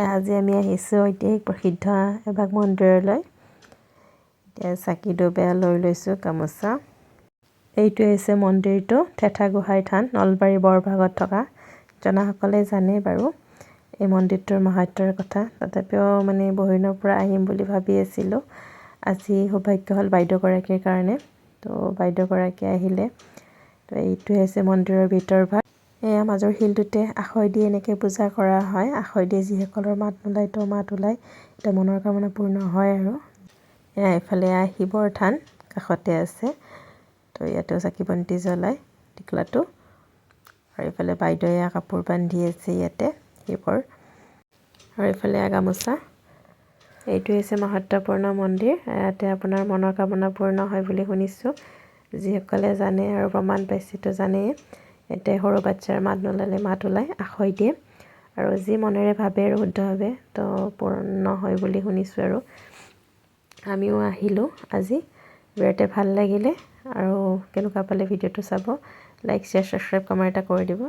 আজি আমি আহিছোঁ ঐতিহাসিক প্ৰসিদ্ধ এভাগ মন্দিৰলৈ। এতিয়া চাকি ডবেয়া লৈ লৈছোঁ গামোচা। এইটো হৈছে মন্দিৰটো থেথা গোহাঁই থান নলবাৰী বৰভাগত থকা। জনাসকলে জানে বাৰু এই মন্দিৰটোৰ মাহাত্ম্যৰ কথা। তথাপিও বহুদিনৰ পৰা আহিম বুলি ভাবি আছিলোঁ। আজি সৌভাগ্য হ'ল বাইদেউগৰাকীৰ কাৰণে। তো বাইদেউগৰাকী আহিলে। তো এইটো হৈছে মন্দিৰৰ ভিতৰ ভাগ। এয়া মাজৰ শিলটোতে আখৈ দি এনেকৈ পূজা কৰা হয়। আখৈ দিয়ে যিসকলৰ মাত নোলায় তো মাত ওলায়, এতিয়া মনৰ কামনা পূৰ্ণ হয় আৰু। এয়া এইফালে শিৱৰ থান কাষতে আছে। তো ইয়াতেও চাকি বন্তি জ্বলায় টিকলাটো। আৰু এইফালে বাইদেৱে কাপোৰ বান্ধি আছে ইয়াতে শিৱৰ। আৰু এইফালে গামোচা। এইটো হৈছে মহত্বপূৰ্ণ মন্দিৰ। ইয়াতে আপোনাৰ মনৰ কামনা পূৰ্ণ হয় বুলি শুনিছোঁ। যিসকলে জানে আৰু প্ৰমাণ পাইছে তো জানেই। ইয়াতে সৰু বাচ্ছাৰ মাত নোলালে মাত ওলায়, আখৈ দিয়ে। আৰু যি মনেৰে ভাবে আৰু শুদ্ধভাৱে তো পূৰ্ণ হয় বুলি শুনিছোঁ আৰু। আমিও আহিলোঁ আজি। বিৰাটে ভাল লাগিলে। আৰু কেনেকুৱা পালে ভিডিঅ'টো চাব, লাইক শ্বেয়াৰ ছাবস্ক্ৰাইব কমেণ্ট এটা কৰি দিব।